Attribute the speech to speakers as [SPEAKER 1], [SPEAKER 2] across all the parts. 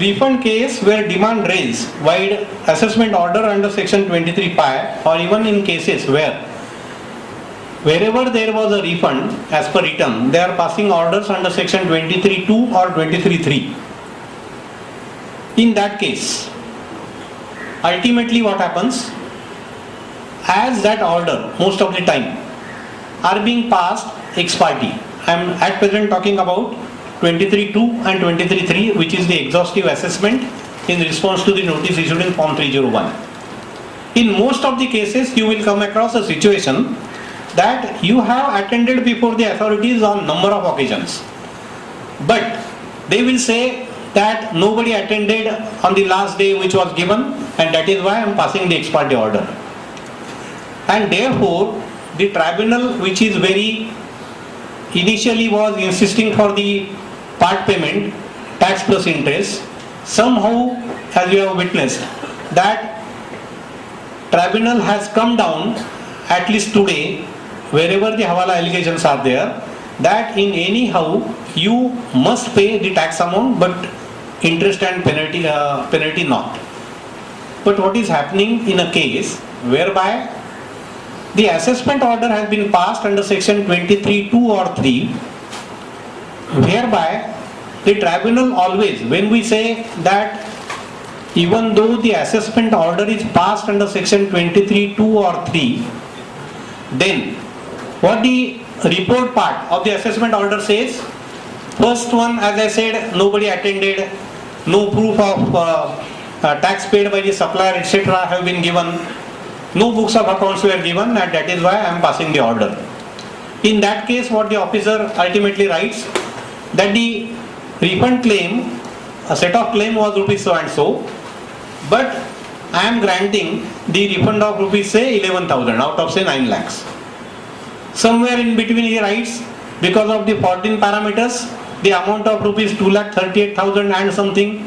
[SPEAKER 1] refund case where demand raised while assessment order under section 23 pi, or even in cases wherever there was a refund as per return, they are passing orders under section 23.2 or 23.3. In that case, ultimately what happens, as that order most of the time are being passed ex parte. I am at present talking about 23.2 and 23.3, which is the exhaustive assessment in response to the notice issued in Form 301. In most of the cases, you will come across a situation that you have attended before the authorities on number of occasions, but they will say that nobody attended on the last day which was given, and that is why I am passing the ex parte order. And therefore, the tribunal, which is very initially was insisting for the part payment, tax plus interest, somehow, as we have witnessed, that tribunal has come down, at least today, wherever the Hawala allegations are there, that in anyhow you must pay the tax amount, but interest and penalty not. But what is happening in a case whereby the assessment order has been passed under section 23.2 or 3, whereby the tribunal always, when we say that even though the assessment order is passed under section 23.2 or 3, then what the report part of the assessment order says, first one, as I said, nobody attended, no proof of tax paid by the supplier, etc. have been given, no books of accounts were given, and that is why I am passing the order. In that case, what the officer ultimately writes, that the refund claim, a set of claim was rupees so and so, but I am granting the refund of rupees say 11,000 out of say 9 lakhs. Somewhere in between he writes, because of the 14 parameters, the amount of rupees 2,38,000 and something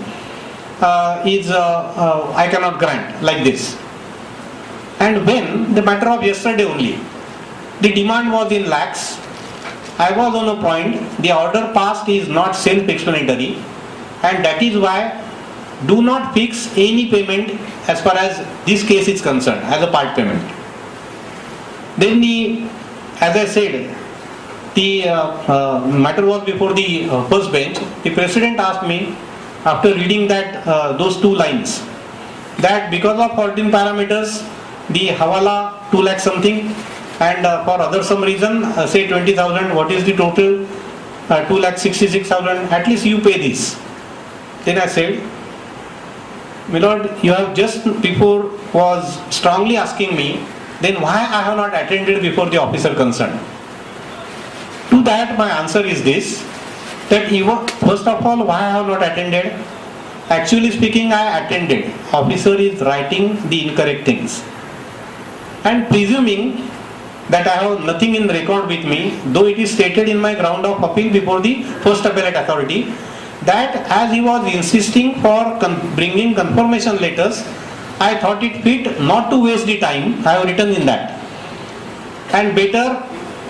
[SPEAKER 1] is I cannot grant, like this. And when the matter of yesterday only, the demand was in lakhs, I was on a point, the order passed is not self-explanatory, and that is why do not fix any payment as far as this case is concerned as a part payment. Then as I said, the matter was before the first bench. The president asked me, after reading that those two lines, that because of 14 parameters, the Hawala 2 lakh something, and for other some reason say 20,000, what is the total? 2,66,000, at least you pay this. Then I said, my lord, you have just before was strongly asking me, then why I have not attended before the officer concerned? To that my answer is this, that even first of all, why I have not attended? Actually speaking, I attended. Officer is writing the incorrect things. And presuming that I have nothing in record with me, though it is stated in my ground of appeal before the first appellate authority, that as he was insisting for bringing confirmation letters, I thought it fit not to waste the time. I have written in that. And better,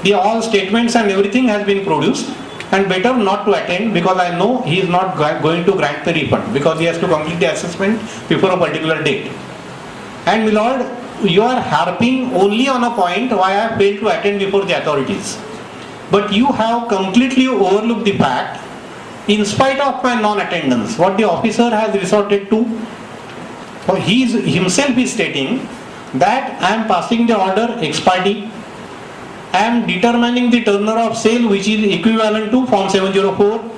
[SPEAKER 1] the all statements and everything has been produced, and better not to attend, because I know he is not going to grant the refund, because he has to complete the assessment before a particular date. And my lord, you are harping only on a point why I failed to attend before the authorities. But you have completely overlooked the fact, in spite of my non-attendance, what the officer has resorted to, he himself is stating that I am passing the order ex parte, I am determining the turnover of sale which is equivalent to Form 704.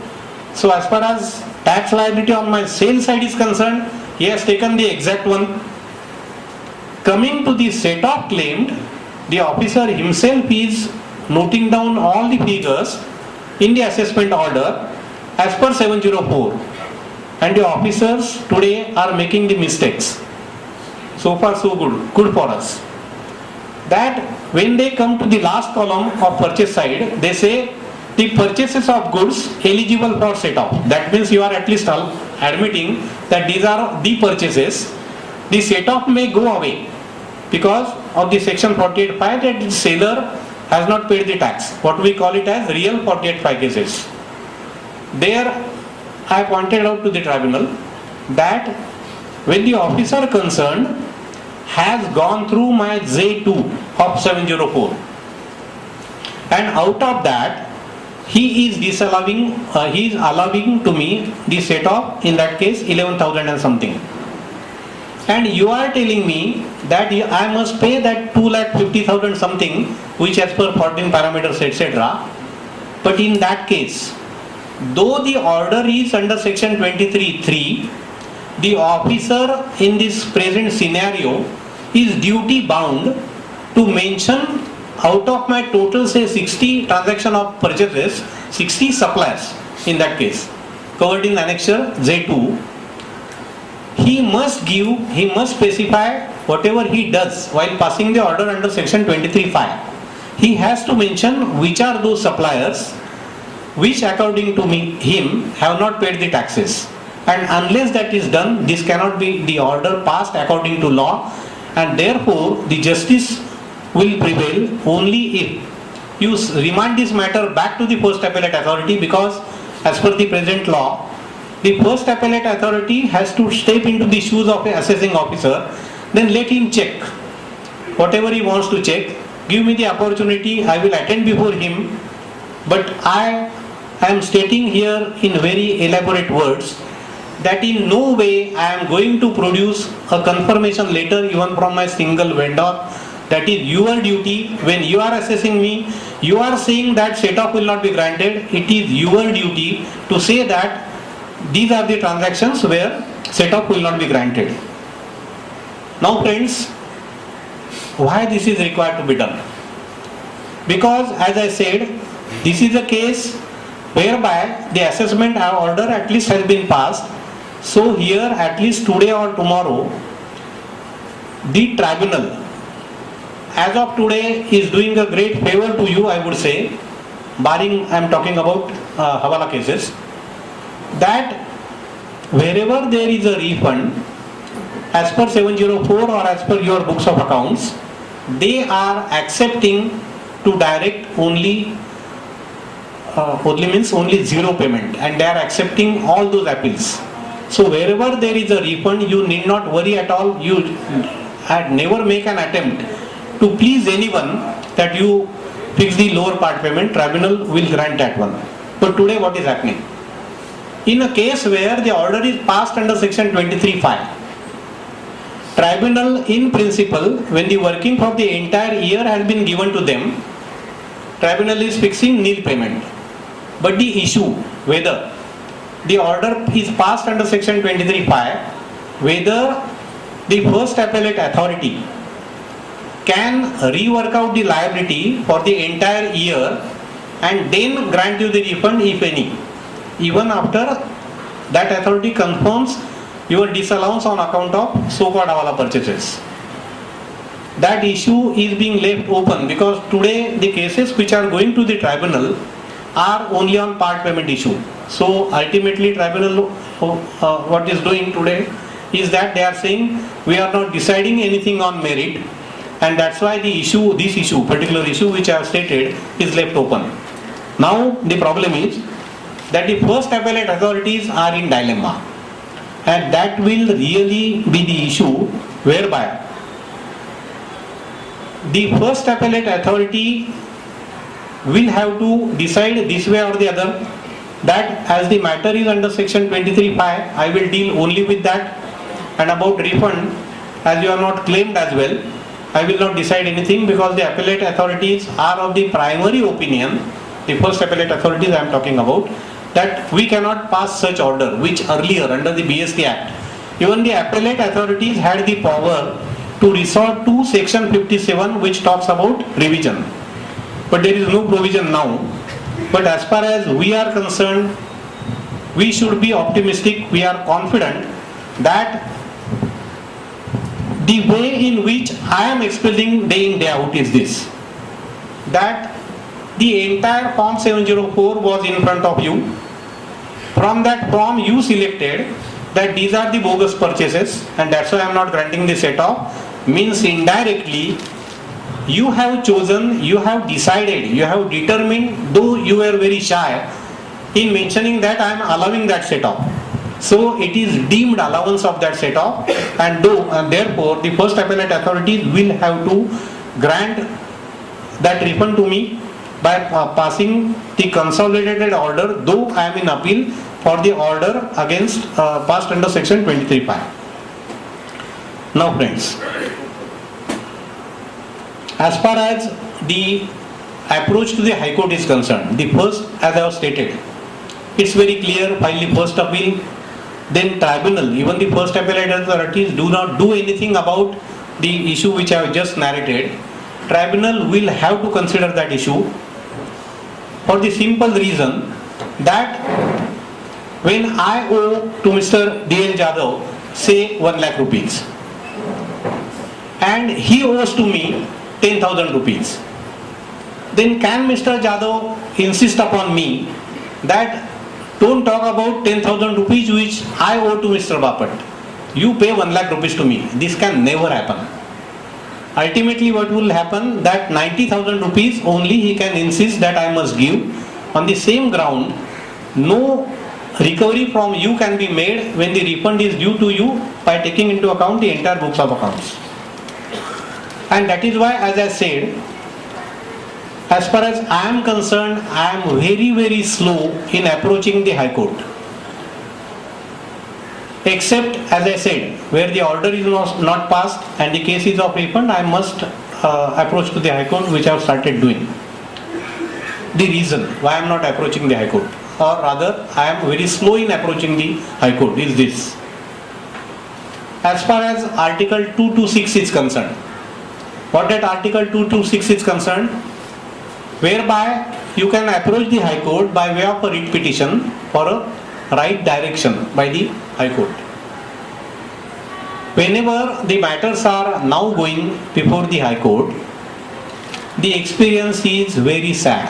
[SPEAKER 1] So as far as tax liability on my sale side is concerned, he has taken the exact one. Coming to the set off claimed, the officer himself is noting down all the figures in the assessment order as per 704, and the officers today are making the mistakes. So far so good for us. That when they come to the last column of purchase side, they say the purchases of goods eligible for set off. That means you are at least admitting that these are the purchases. The set off may go away because of the section 48(5) that the seller has not paid the tax. What we call it as real 48(5) cases. There I pointed out to the tribunal that when the officer concerned has gone through my J2 of 704, and out of that he is disallowing, he is allowing to me the set of, in that case, 11,000 and something. And you are telling me that I must pay that 2,50,000 something, which as per 14 parameters, etc. But in that case, though the order is under section 23(3), the officer in this present scenario is duty bound to mention out of my total, say 60 transaction of purchases, 60 suppliers in that case, covered in annexure J2. He must specify whatever he does while passing the order under section 23(5). He has to mention which are those suppliers which according to him have not paid the taxes. And unless that is done, this cannot be the order passed according to law, and therefore the justice will prevail only if you remand this matter back to the first appellate authority, because as per the present law, the first appellate authority has to step into the shoes of an assessing officer, then let him check whatever he wants to check, give me the opportunity, I will attend before him. But I am stating here in very elaborate words that in no way I am going to produce a confirmation letter even from my single vendor. That is your duty. When you are assessing me, you are saying that set off will not be granted. It is your duty to say that these are the transactions where set off will not be granted. Now friends, why this is required to be done? Because as I said, this is a case whereby the assessment order at least has been passed. So here, at least today or tomorrow, the tribunal as of today is doing a great favor to you, I would say, barring I am talking about Hawala cases, that wherever there is a refund as per 704 or as per your books of accounts, they are accepting to direct only means only zero payment, and they are accepting all those appeals. So wherever there is a refund, you need not worry at all. You had never make an attempt to please anyone that you fix the lower part payment. Tribunal will grant that one. But today what is happening? In a case where the order is passed under section 23(5), tribunal in principle, when the working for the entire year has been given to them, tribunal is fixing nil payment. But the issue whether the order is passed under section 23(5), whether the first appellate authority can rework out the liability for the entire year and then grant you the refund, if any, even after that authority confirms your disallowance on account of so-called Hawala purchases. That issue is being left open because today the cases which are going to the tribunal are only on part payment issue. So ultimately tribunal what is doing today is that they are saying we are not deciding anything on merit, and that's why the issue, particular issue which I have stated, is left open. Now the problem is that the first appellate authorities are in dilemma, and that will really be the issue whereby the first appellate authority will have to decide this way or the other, that as the matter is under section 23(5), I will deal only with that, and about refund, as you are not claimed as well, I will not decide anything, because the appellate authorities are of the primary opinion, the first appellate authorities I am talking about, that we cannot pass such order, which earlier under the BST Act, even the appellate authorities had the power to resort to section 57, which talks about revision. But there is no provision now. But as far as we are concerned, we should be optimistic, we are confident that the way in which I am explaining day in day out is this, that the entire form 704 was in front of you. From that form you selected that these are the bogus purchases, and that's why I am not granting the set off. Means indirectly you have chosen, you have decided, you have determined, though you were very shy in mentioning that I am allowing that set off. So it is deemed allowance of that set off, and therefore the first appellate authorities will have to grant that refund to me by passing the consolidated order, though I am in appeal for the order against passed under section 23(5). Now friends, as far as the approach to the High Court is concerned, the first, as I have stated, it's very clear, file the first appeal, then tribunal, even the first appellate authorities do not do anything about the issue which I have just narrated. Tribunal will have to consider that issue for the simple reason that when I owe to Mr. D.L. Jadhav, say 1 lakh rupees, and he owes to me 10,000 rupees, then can Mr. Jadhav insist upon me that don't talk about 10,000 rupees which I owe to Mr. Bapat. You pay 1 lakh rupees to me. This can never happen. Ultimately what will happen, that 90,000 rupees only he can insist that I must give. On the same ground, no recovery from you can be made when the refund is due to you by taking into account the entire books of accounts. And that is why, as I said, as far as I am concerned, I am very slow in approaching the High Court. Except, as I said, where the order is not passed and the case is of refund, I must approach to the High Court, which I have started doing. The reason why I am not approaching the High Court, or rather I am very slow in approaching the High Court, is this. As far as Article 226 is concerned, what that Article 226 is concerned, whereby you can approach the High Court by way of a writ petition for a right direction by the High Court. Whenever the matters are now going before the High Court, the experience is very sad.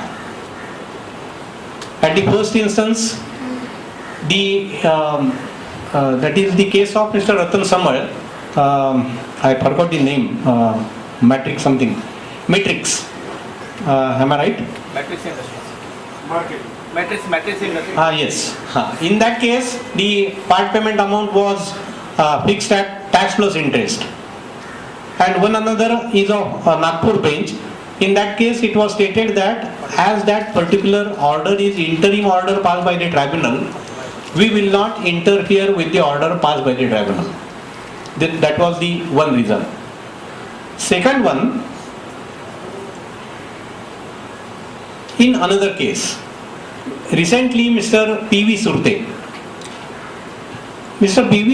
[SPEAKER 1] At the first instance, that is the case of Mr. Ratan Samal. I forgot the name. Matrix something. Matrix. Am I right?
[SPEAKER 2] Matrix Industries. Matrix Industries.
[SPEAKER 1] Yes. In that case, the part payment amount was fixed at tax plus interest. And one another is of Nagpur bench. In that case, it was stated that as that particular order is interim order passed by the tribunal, we will not interfere with the order passed by the tribunal. That was the one reason. Second one, in another case, recently Mr. P.V.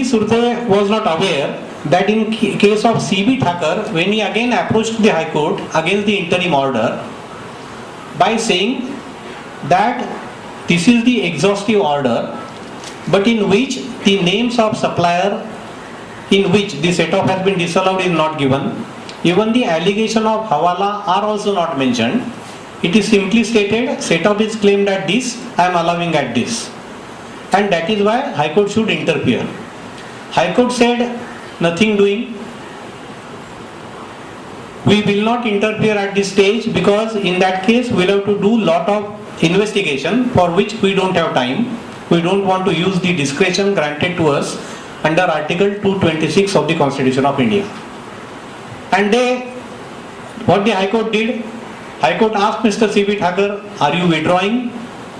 [SPEAKER 1] Surte was not aware that in case of C.B. Thakur, when he again approached the High Court against the interim order by saying that this is the exhaustive order, but in which the names of supplier in which the set-off has been disallowed is not given, even the allegation of hawala are also not mentioned. It is simply stated set-off is claimed at this, I am allowing at this, and that is why High Court should interfere. High Court said nothing doing. We will not interfere at this stage because in that case we will have to do lot of investigation for which we don't have time. We don't want to use the discretion granted to us under Article 226 of the Constitution of India. And what the High Court did, High Court asked Mr. C.B. Thakur, are you withdrawing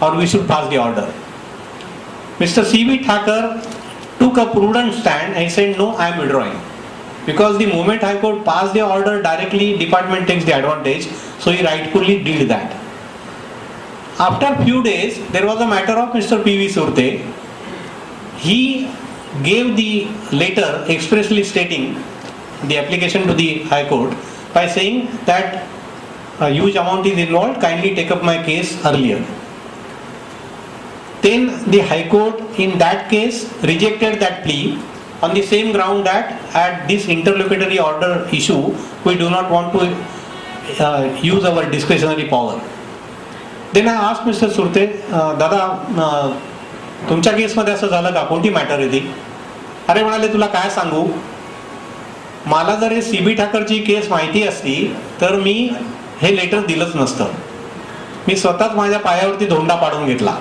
[SPEAKER 1] or we should pass the order? Mr. C.B. Thakur took a prudent stand and said, no, I am withdrawing. Because the moment High Court passed the order, directly department takes the advantage, so he rightfully did that. After few days, there was a matter of Mr. P.V. Surte. He gave the letter expressly stating the application to the High Court by saying that a huge amount is involved, kindly take up my case earlier. Then the High Court in that case rejected that plea on the same ground that at this interlocutory order issue, we do not want to use our discretionary power. Then I asked Mr. Surte, दादा तुमच्या केसमध्ये असं झालं का, कोणती matter आहे ती? अरे म्हणाले तुला काय सांगू, मला जर हे C.B. ठाकरची केस माहिती असती तर मी हे लेटर दिलंच नसतं. मी स्वतःच माझ्या पायावरती धोंडा पाडून घेतला.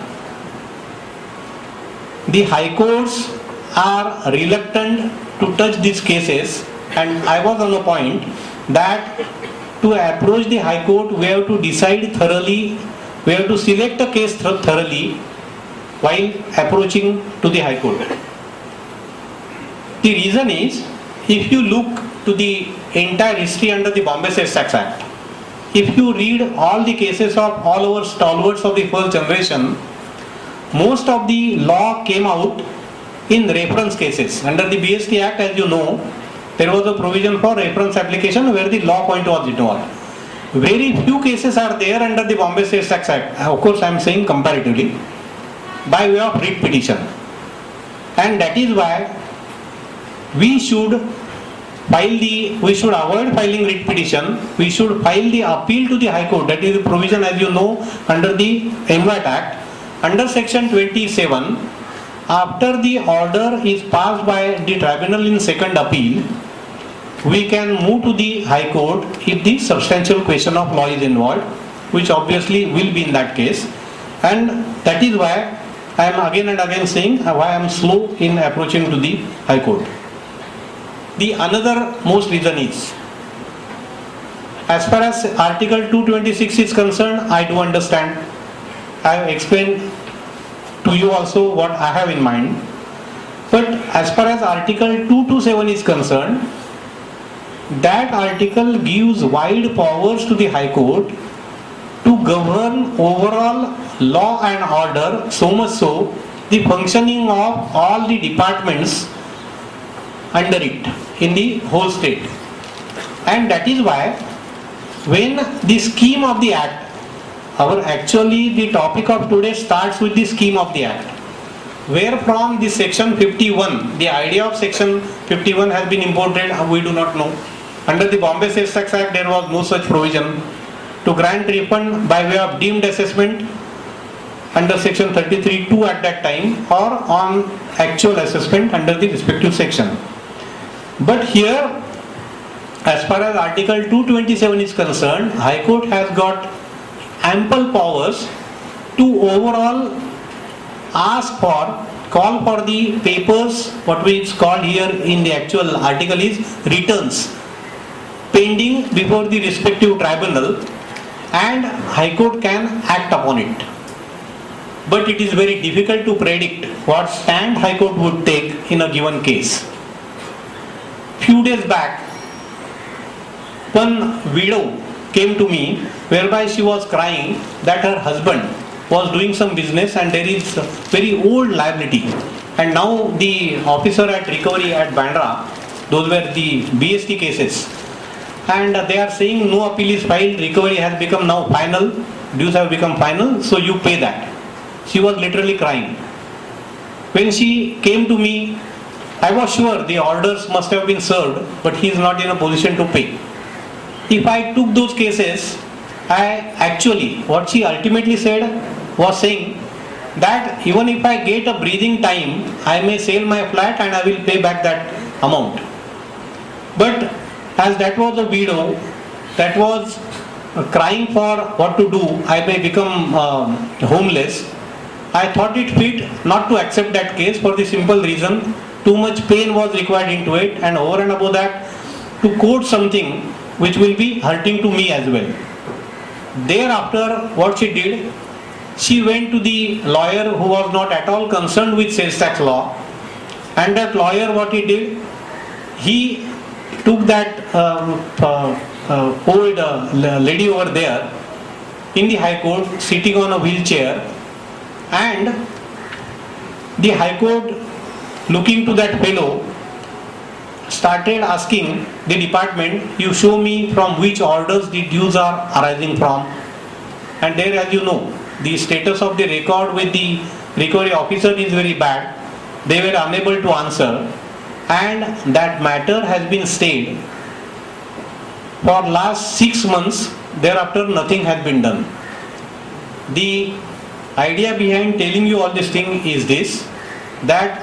[SPEAKER 1] the high courts are reluctant to touch these cases, and I was on the point that to approach the high court we have to decide thoroughly, we have to select a case thoroughly while approaching to the high court. The reason is, if you look to the entire history under the Bombay Sales Tax Act, if you read all the cases of all our stalwarts of the first generation, most of the law came out in reference cases. Under the BST Act, as you know, there was a provision for reference application where the law point was involved. Very few cases are there under the Bombay Sales Tax Act. Of course, I am saying comparatively, by way of writ petition. And that is why we should avoid filing writ petition. We should file the appeal to the High Court. That is the provision, as you know, under the MWAT Act. Under section 27, after the order is passed by the tribunal in second appeal, we can move to the High Court if the substantial question of law is involved, which obviously will be in that case. And that is why I am again and again saying why I am slow in approaching to the High Court. The another most reason is, as far as Article 226 is concerned, I do understand. I have explained to you also what I have in mind. But as far as Article 227 is concerned, that article gives wide powers to the High Court to govern overall law and order, so much so the functioning of all the departments under it in the whole state. And that is why when the scheme of the act, the topic of today starts with the scheme of the act, where from the section 51, the idea of section 51 has been imported, we do not know. Under the Bombay Sales Tax Act, there was no such provision to grant refund by way of deemed assessment under section 33(2) at that time, or on actual assessment under the respective section. But here, as far as Article 227 is concerned, High Court has got ample powers to overall call for the papers, what we call here in the actual article is returns, pending before the respective tribunal, and High Court can act upon it. But it is very difficult to predict what stand High Court would take in a given case. Few days back, one widow came to me whereby she was crying that her husband was doing some business and there is very old liability, and now the officer at recovery at Bandra, those were the BST cases, and they are saying no appeal is filed, recovery has become now final, dues have become final, so you pay that. She was literally crying. When she came to me, I was sure the orders must have been served, but he is not in a position to pay. If I took those cases, what she ultimately said was saying that even if I get a breathing time, I may sell my flat and I will pay back that amount. But as that was a widow that was crying for what to do, I may become homeless, I thought it fit not to accept that case for the simple reason too much pain was required into it, and over and above that to quote something which will be hurting to me as well. Thereafter, what she did, she went to the lawyer who was not at all concerned with sales tax law, and that lawyer, what he did, he took that old lady over there in the High Court sitting on a wheelchair, and the High Court, looking to that fellow, started asking the department, you show me from which orders the dues are arising from. And there, as you know, the status of the record with the recovery officer is very bad. They were unable to answer, and that matter has been stayed for last 6 months. Thereafter, nothing has been done. The idea behind telling you all this thing is this, that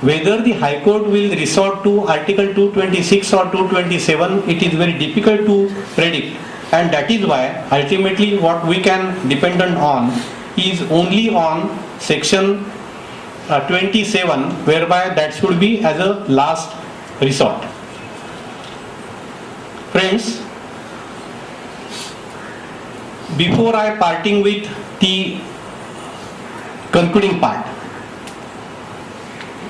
[SPEAKER 1] whether the High Court will resort to Article 226 or 227, it is very difficult to predict, and that is why ultimately what we can depend on is only on section 27, whereby that should be as a last resort. Friends, before I parting with the concluding part,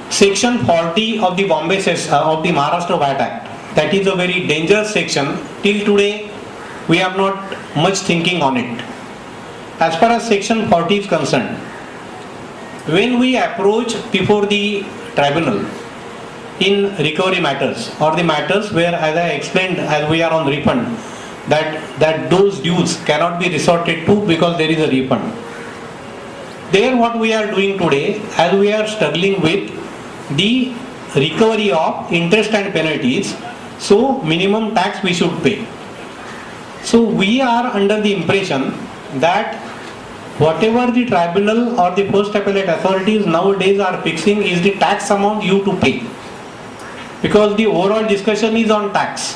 [SPEAKER 1] Section 40 of the of the Maharashtra VAT Act, that is a very dangerous section. Till today, we have not much thinking on it. As far as Section 40 is concerned, when we approach before the tribunal in recovery matters or the matters where, as I explained, as we are on refund, that those dues cannot be resorted to because there is a refund. There what we are doing today, as we are struggling with the recovery of interest and penalties, so minimum tax we should pay. So we are under the impression that whatever the tribunal or the first appellate authorities nowadays are fixing is the tax amount you to pay, because the overall discussion is on tax.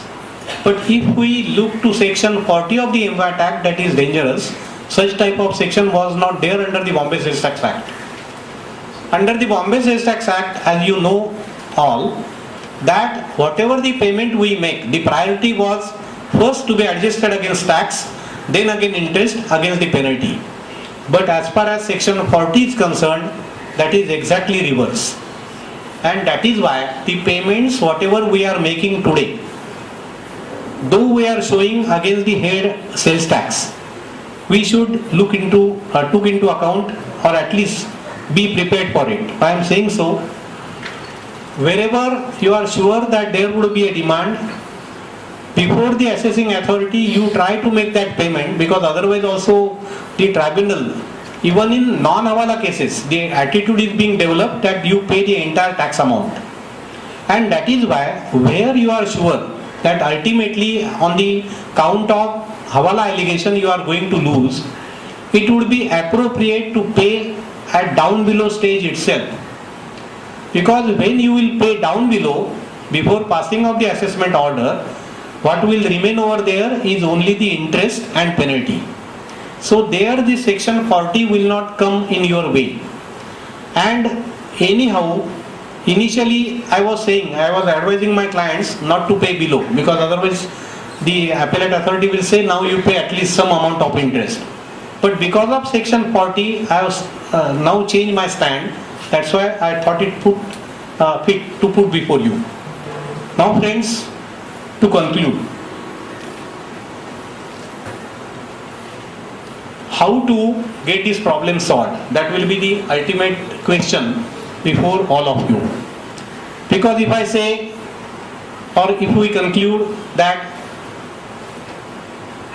[SPEAKER 1] But if we look to Section 40 of the MVAT Act, that is dangerous. Such type of section was not there under the Bombay Sales Tax Act. Under the Bombay Sales Tax Act, as you know all, that whatever the payment we make, the priority was first to be adjusted against tax, then again interest against the penalty. But as far as Section 40 is concerned, that is exactly reverse. And that is why the payments whatever we are making today, though we are showing against the head sales tax, we should took into account, or at least be prepared for it. I am saying so, wherever you are sure that there would be a demand, before the assessing authority you try to make that payment, because otherwise also the tribunal, even in non-Hawala cases, the attitude is being developed that you pay the entire tax amount. And that is why, where you are sure that ultimately on the count of Hawala allegation you are going to lose, it would be appropriate to pay at down below stage itself. Because when you will pay down below, before passing of the assessment order, what will remain over there is only the interest and penalty. So there the Section 40 will not come in your way. And anyhow, initially I was advising my clients not to pay below, because otherwise the appellate authority will say now you pay at least some amount of interest. But because of Section 40, I have now changed my stand. That's why I thought it fit to put before you. Now friends, to conclude, how to get this problem solved? That will be the ultimate question before all of you. Because if I say, or if we conclude that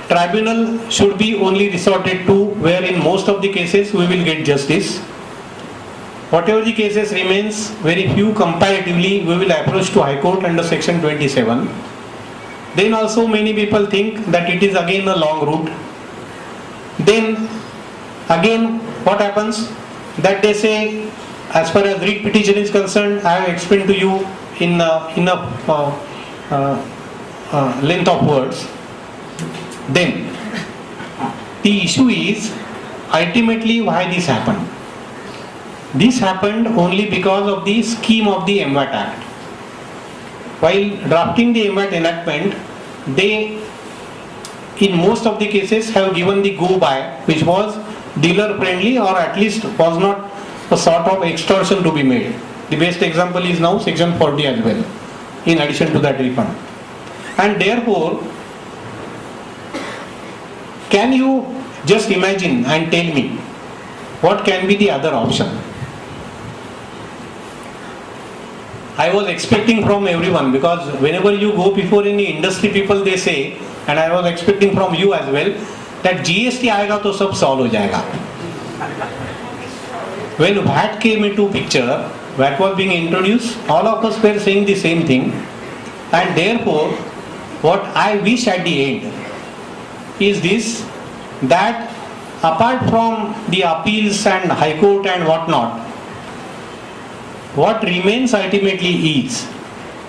[SPEAKER 1] tribunal should be only resorted to where in most of the cases we will get justice, whatever the cases remains, very few comparatively, we will approach to High Court under Section 27. Then also many people think that it is again a long route. Then again what happens, that they say, as far as writ petition is concerned, I have explained to you in enough length of words. Then the issue is ultimately why this happened. This happened only because of the scheme of the MVAT Act. While drafting the MVAT enactment, they in most of the cases have given the go-by, which was dealer friendly, or at least was not a sort of extortion to be made. The best example is now Section 40 as well, in addition to that refund. And therefore, can you just imagine and tell me what can be the other option? I was expecting from everyone, because whenever you go before any industry people, they say, and I was expecting from you as well, that GST आएगा तो सब solve हो जाएगा. When VAT came into picture, VAT was being introduced, all of us were saying the same thing, and therefore what I wish at the end is this, that apart from the appeals and High Court and whatnot, what remains ultimately is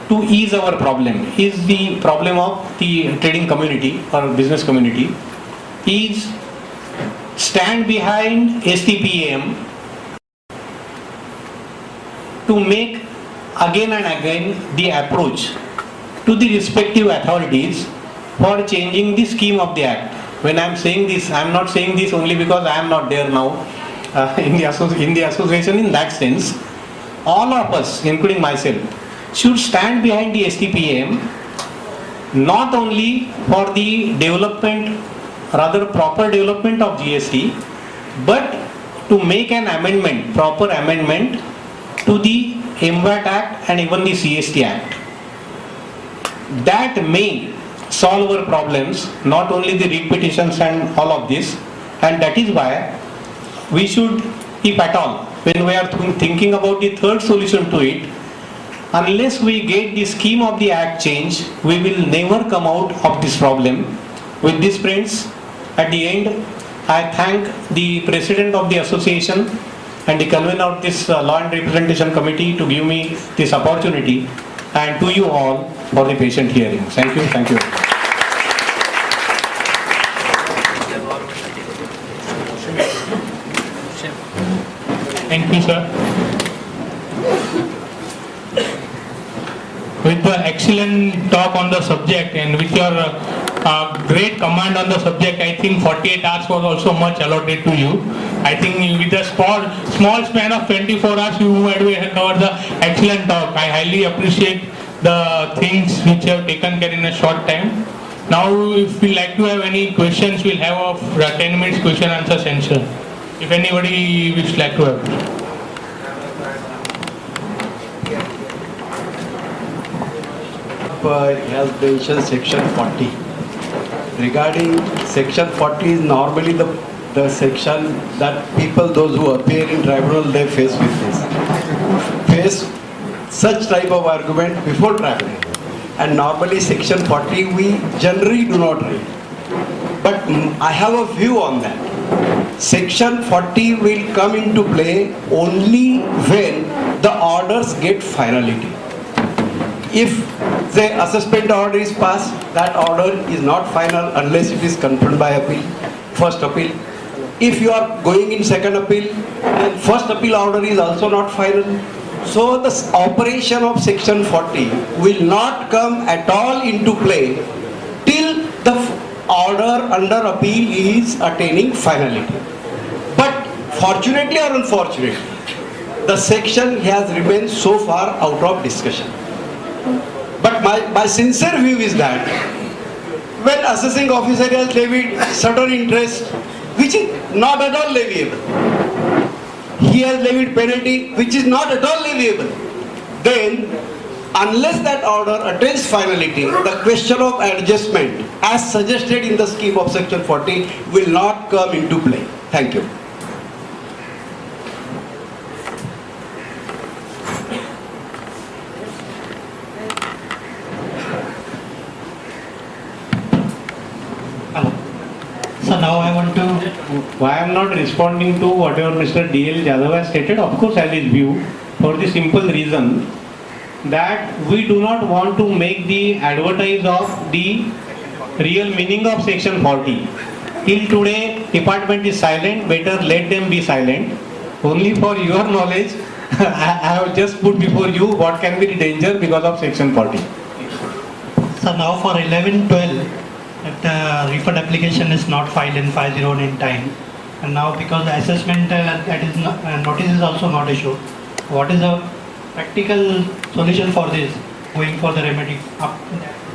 [SPEAKER 1] to ease our problem, is the problem of the trading community or business community, is stand behind STPM to make again and again the approach to the respective authorities for changing the scheme of the act. When I am saying this, I am not saying this only because I am not there now in the association in that sense. All of us, including myself, should stand behind the STPAM, not only for the development, rather proper development of GST, but to make an amendment, proper amendment to the MVAT Act and even the CST Act. That may solve our problems, not only the repetitions and all of this, and that is why we should, if at all, when we are thinking about the third solution to it, unless we get the scheme of the act changed, we will never come out of this problem. With this, friends, at the end, I thank the President of the Association and the convener of this Law and Representation Committee to give me this opportunity, and to you all for the patient hearing. Thank you. Thank you.
[SPEAKER 3] Thank you, sir. With the excellent talk on the subject and with your great command on the subject, I think 48 hours was also much allotted to you. I think with a small span of 24 hours, you might have covered the excellent talk. I highly appreciate the things which you have taken care in a short time. Now, if we like to have any questions, we'll have a 10 minutes question answer session. If anybody would like to have.
[SPEAKER 4] Has mentioned section 40. Regarding section 40 is normally the section that people, those who appear in tribunal, they face with this. Face such type of argument before tribunal. And normally section 40 we generally do not read. But I have a view on that. Section 40 will come into play only when the orders get finality. If the assessment order is passed, that order is not final unless it is confirmed by appeal, first appeal. If you are going in second appeal, then first appeal order is also not final. So the operation of section 40 will not come at all into play till the order under appeal is attaining finality. But fortunately or unfortunately, the section has remained so far out of discussion. But my sincere view is that when assessing officer has levied certain interest which is not at all leviable, he has levied penalty which is not at all leviable, then unless that order attains finality, the question of adjustment as suggested in the scheme of section 40 will not come into play. Thank you.
[SPEAKER 5] So now I want to...
[SPEAKER 1] Why I am not responding to whatever Mr. D.L. Jadhav has stated, of course, as his view, for the simple reason that we do not want to make the advertise of the real meaning of section 40. Till today, department is silent, better let them be silent. Only for your knowledge, I have just put before you what can be the danger because of section 40.
[SPEAKER 5] So now for 11-12, if the refund application is not filed in 501 in time, and now because the assessment that is not, notice is also not issued, what is the practical solution for this, going for the remedy?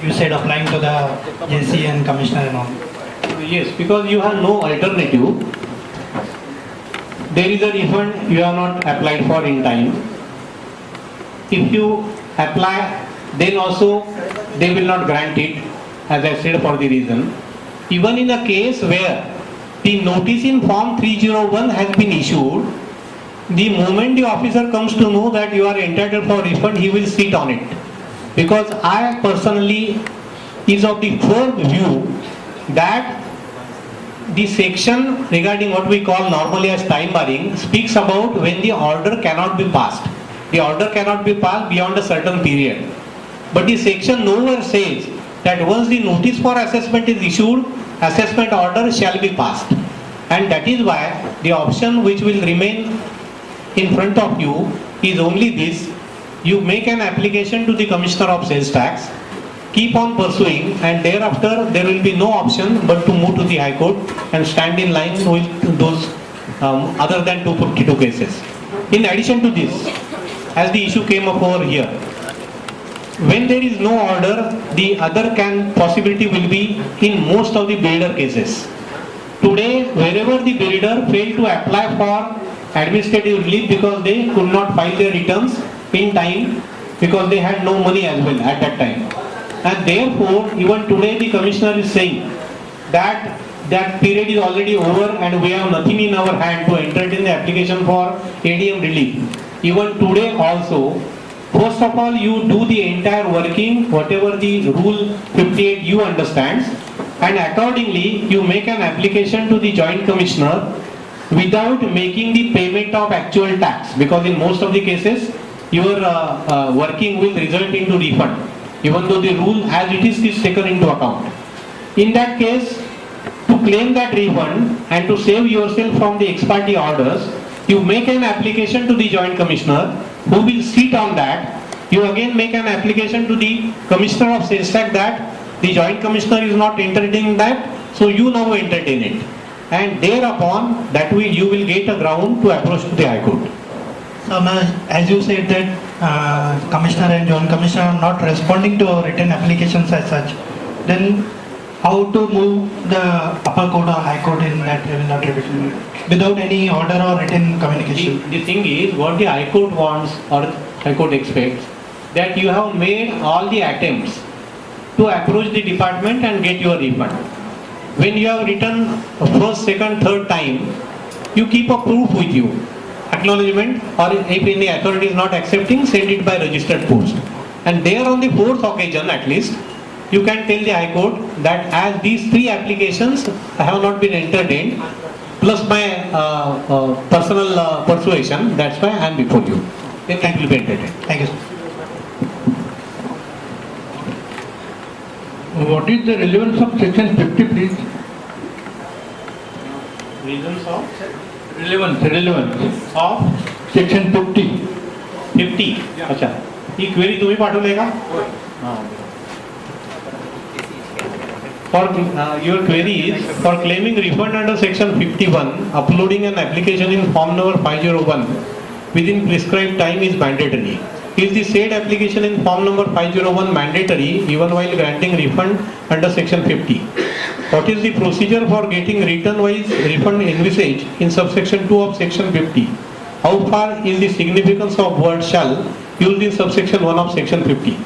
[SPEAKER 5] You said applying to the JC and commissioner and all.
[SPEAKER 1] Yes, because you have no alternative. There is a refund you have not applied for in time. If you apply, then also they will not grant it, as I said, for the reason. Even in a case where the notice in form 301 has been issued, the moment the officer comes to know that you are entitled for refund, he will sit on it. Because I personally is of the firm view that the section regarding what we call normally as time barring speaks about when the order cannot be passed. The order cannot be passed beyond a certain period. But the section nowhere says that once the notice for assessment is issued, assessment order shall be passed. And that is why the option which will remain in front of you is only this: you make an application to the Commissioner of Sales Tax, keep on pursuing, and thereafter there will be no option but to move to the High Court and stand in line with those other than 252 cases. In addition to this, as the issue came up over here, when there is no order, the other possibility will be in most of the builder cases. Today, wherever the builder failed to apply for administrative relief because they could not file their returns in time because they had no money as well at that time. And therefore, even today the Commissioner is saying that that period is already over and we have nothing in our hand to entertain the application for ADM relief. Even today also, first of all, you do the entire working, whatever the Rule 58 you understand, and accordingly you make an application to the Joint Commissioner without making the payment of actual tax, because in most of the cases your working will result into refund, even though the rule as it is taken into account. In that case, to claim that refund and to save yourself from the ex parte orders, you make an application to the Joint Commissioner who will sit on that. You again make an application to the Commissioner of Sales Tax that the Joint Commissioner is not entertaining that, so you now entertain it. And thereupon that you will get a ground to approach to the High Court.
[SPEAKER 5] So now, as you said that Commissioner and Joint Commissioner are not responding to written applications as such, then how to move the upper court or high court in that revenue tribunal without any order or written communication?
[SPEAKER 1] The thing is, what the High Court wants or High Court expects, that you have made all the attempts to approach the department and get your refund. When you have written first, second, third time, you keep a proof with you, acknowledgement, or if any authority is not accepting, send it by registered post. And there on the fourth occasion at least, you can tell the High Court that as these three applications have not been entertained, plus my personal persuasion, that's why I am before you. Then it will be entertained.
[SPEAKER 5] Thank you, sir.
[SPEAKER 3] What is the relevance of section 50, please?
[SPEAKER 1] Reasons of
[SPEAKER 3] Relevance
[SPEAKER 1] of
[SPEAKER 3] section 50.
[SPEAKER 1] 50. अच्छा, ही query तुम्ही पाठवले का? For your query is for claiming refund under section 51, uploading an application in form number 501 within prescribed time is mandatory. Is the said application in form number 501 mandatory even while granting refund under section 50? What is the procedure for getting return-wise refund envisaged in subsection 2 of section 50? How far is the significance of word shall used in subsection 1 of section 50?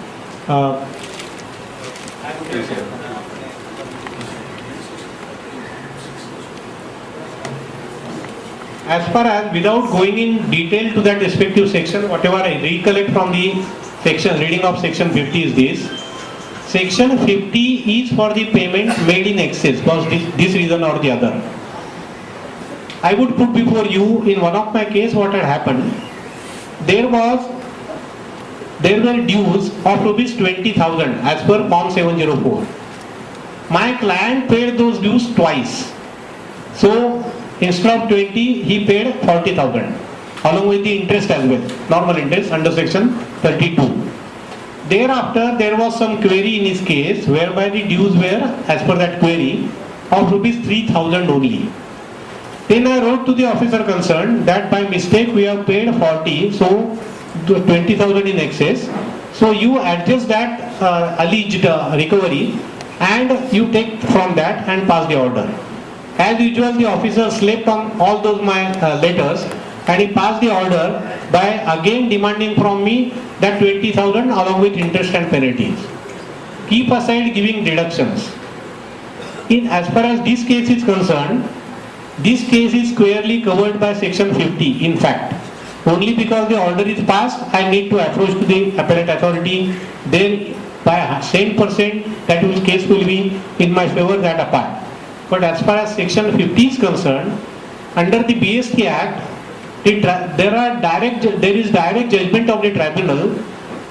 [SPEAKER 1] As far as, without going in detail to that respective section, whatever I recollect from the section, reading of section 50 is this. Section 50 is for the payment made in excess for this reason or the other. I would put before you in one of my case what had happened. There were dues of rupees 20,000 as per form 704. My client paid those dues twice. So instead of 20, he paid 40,000 along with the interest as well, normal interest under section 32. Thereafter, there was some query in his case whereby the dues were, as per that query, of rupees 3,000 only. Then I wrote to the officer concerned that by mistake we have paid 40, so 20,000 in excess. So you adjust that alleged recovery and you take from that and pass the order. As usual, the officer slept on all those my letters and he passed the order by again demanding from me that 20,000 along with interest and penalties. Keep aside giving deductions. As far as this case is concerned, this case is squarely covered by section 50. In fact, only because the order is passed, I need to approach to the appellate authority. Then by same percent that case will be in my favor, that apart. But as far as section 50 is concerned, under the BST Act, there is direct judgment of the tribunal.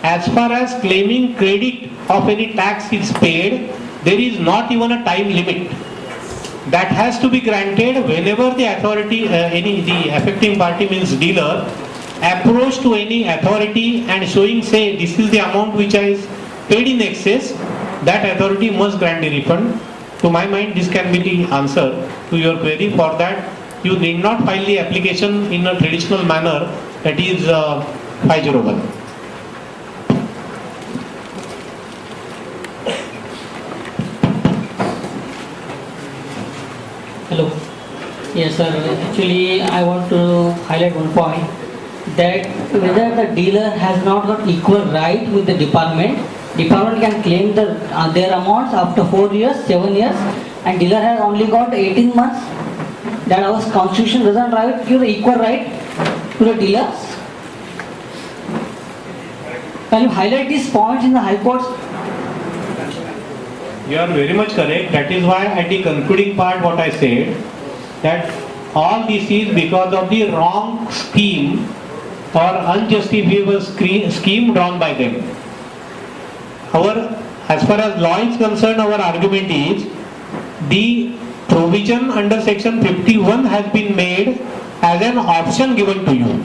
[SPEAKER 1] As far as claiming credit of any tax is paid, there is not even a time limit. That has to be granted whenever the authority, the affecting party means dealer, approach to any authority and showing, say, this is the amount which is paid in excess, that authority must grant the refund. To my mind, this can be the answer to your query. For that, you need not file the application in a traditional manner, that is 501.
[SPEAKER 6] Hello. Yes, sir. Actually, I want to highlight one point that whether the dealer has not got equal right with the department can claim their amounts after 4 years, 7 years, and dealer has only got 18 months. That our constitution doesn't give the equal right to the dealers. Can you highlight these points in the High Court?
[SPEAKER 1] You are very much correct. That is why at the concluding part what I said, that all this is because of the wrong scheme or unjustifiable scheme drawn by them. As far as law is concerned, our argument is the provision under section 51 has been made as an option given to you.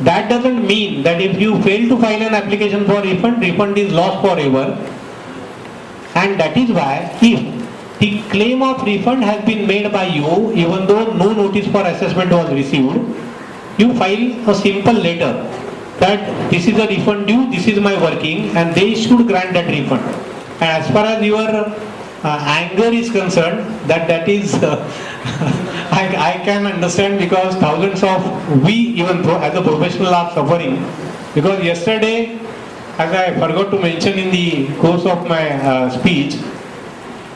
[SPEAKER 1] That doesn't mean that if you fail to file an application for refund is lost forever. And that is why if the claim of refund has been made by you, even though no notice for assessment was received, you file a simple letter that this is a refund due, this is my working, and they should grant that refund. And as far as your anger is concerned, that is I can understand, because thousands of we even as a professional are suffering, because yesterday, as I forgot to mention in the course of my speech,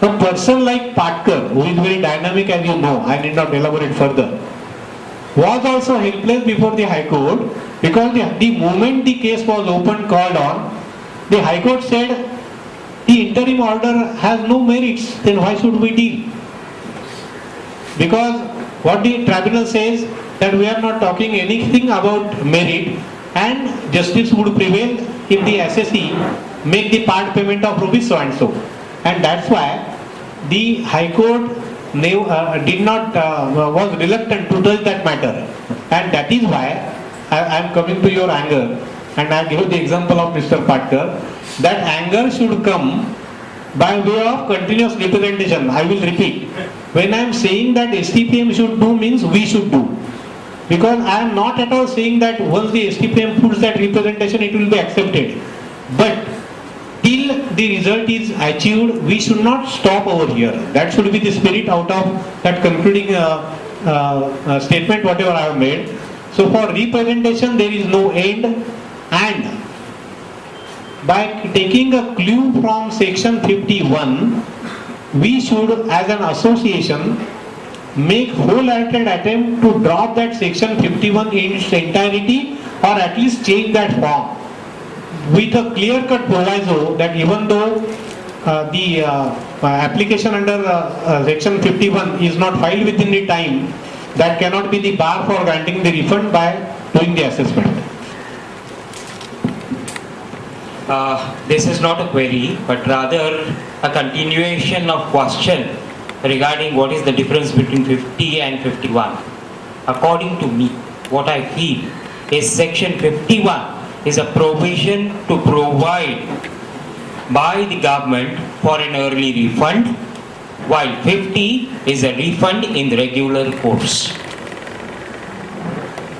[SPEAKER 1] a person like Patkar, who is very dynamic as you know, I need not elaborate further, was also helpless before the High Court, because the moment the case was opened, called on, the High Court said the interim order has no merits, then why should we deal? Because what the tribunal says, that we are not talking anything about merit, and justice would prevail if the assessee make the part payment of rupees so and so. And that's why the High Court was reluctant to touch that matter. And that is why I am coming to your anger, and I give the example of Mr. Patkar. That anger should come by way of continuous representation. I will repeat. When I am saying that STPM should do means we should do. Because I am not at all saying that once the STPM puts that representation, it will be accepted. But till the result is achieved, we should not stop over here. That should be the spirit out of that concluding statement whatever I have made. So for representation there is no end, and by taking a clue from section 51, we should as an association make wholehearted attempt to drop that section 51 in its entirety, or at least change that form with a clear-cut proviso that even though the application under section 51 is not filed within the time, that cannot be the bar for granting the refund by doing the assessment.
[SPEAKER 7] This is not a query, but rather a continuation of question regarding what is the difference between 50 and 51. According to me, what I feel is section 51 is a provision to provide by the government for an early refund, while 50 is a refund in the regular course.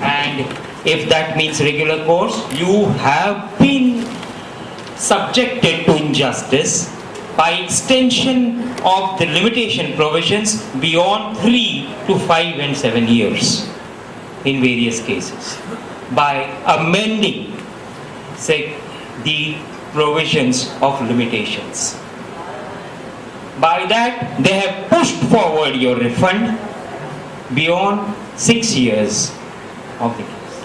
[SPEAKER 7] And if that means regular course, you have been subjected to injustice by extension of the limitation provisions beyond 3 to 5 and 7 years in various cases by amending, say, the provisions of limitations. By that, they have pushed forward your refund beyond 6 years of the case.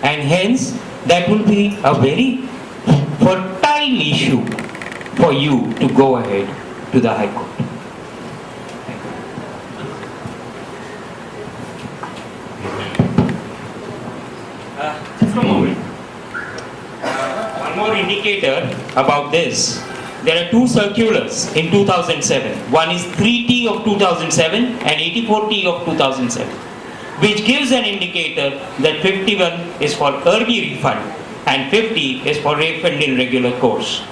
[SPEAKER 7] And hence, that will be a very fertile issue for you to go ahead to the High Court. Just a moment. One more indicator about this. There are two circulars in 2007. One is 3T of 2007 and 84T of 2007. which gives an indicator that 51 is for early refund and 50 is for refund in regular course.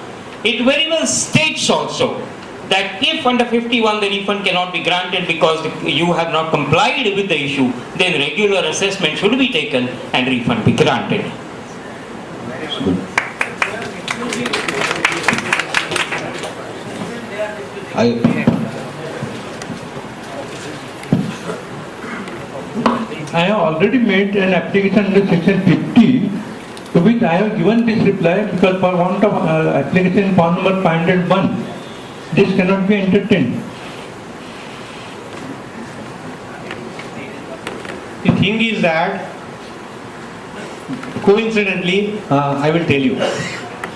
[SPEAKER 7] It very well states also that if under 51 the refund cannot be granted because you have not complied with the issue, then regular assessment should be taken and refund be granted.
[SPEAKER 8] I have already made an application under section 50, to which I have given this reply because for want of application form number 501, this cannot be entertained.
[SPEAKER 1] The thing is that, coincidentally, I will tell you,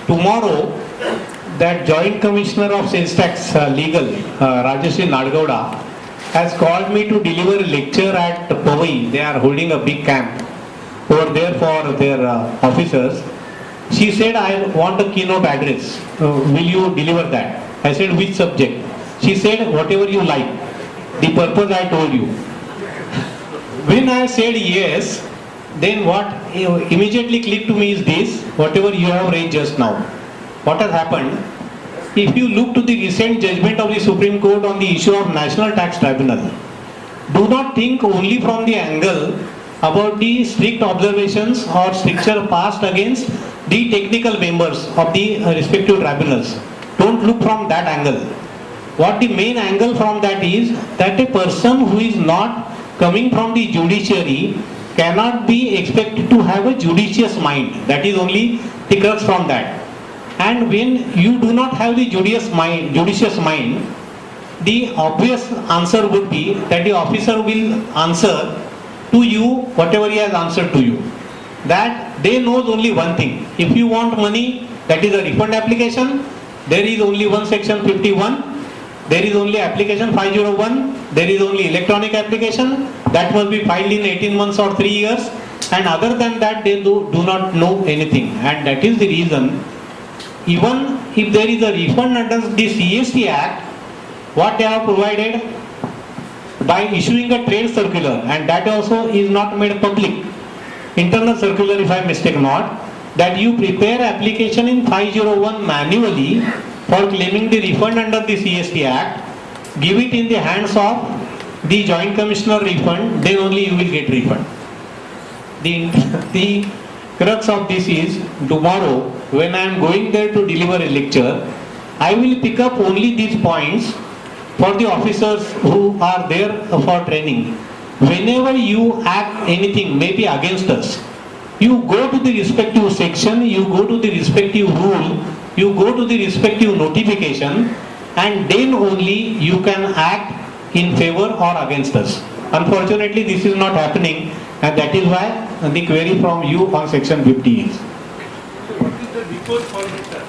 [SPEAKER 1] tomorrow, that Joint Commissioner of Sales Tax Legal, Rajeshri Nadgowda, has called me to deliver a lecture at Powai. They are holding a big camp over there for their officers. She said, I want a keynote address. Will you deliver that? I said, which subject? She said, whatever you like. The purpose I told you. When I said yes, then what immediately clicked to me is this, whatever you have raised just now. What has happened? If you look to the recent judgment of the Supreme Court on the issue of National Tax Tribunal, do not think only from the angle about the strict observations or stricture passed against the technical members of the respective tribunals. Don't look from that angle. What the main angle from that is that a person who is not coming from the judiciary cannot be expected to have a judicious mind. That is only the crux from that. And when you do not have the judicious mind, the obvious answer would be that the officer will answer to you whatever he has answered to you. That they knows only one thing. If you want money, that is a refund application. There is only one section 51. There is only application 501. There is only electronic application that must be filed in 18 months or 3 years. And other than that, they do not know anything. And that is the reason, even if there is a refund under the CST Act, what they have provided by issuing a trade circular, and that also is not made public, internal circular if I mistake not, that you prepare application in 501 manually for claiming the refund under the CST Act, give it in the hands of the Joint Commissioner refund, then only you will get refund. The crux of this is, tomorrow when I am going there to deliver a lecture, I will pick up only these points for the officers who are there for training. Whenever you act anything maybe against us, you go to the respective section, you go to the respective rule, you go to the respective notification, and then only you can act in favor or against us. Unfortunately, this is not happening, and that is why the query from you on section 50 is.
[SPEAKER 2] What is the recourse format, sir?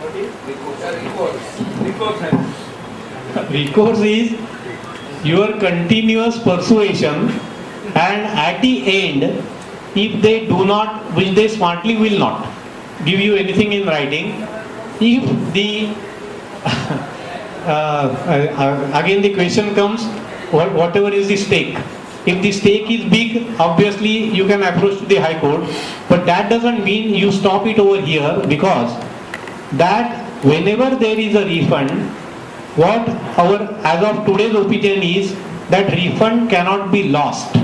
[SPEAKER 2] What is recourse?
[SPEAKER 1] Recourse is your continuous persuasion, and at the end, if they do not, which they smartly will not give you anything in writing, if the again the question comes, whatever is the stake. If the stake is big, obviously you can approach to the High Court, but that doesn't mean you stop it over here, because that whenever there is a refund, what our as of today's opinion is that refund cannot be lost.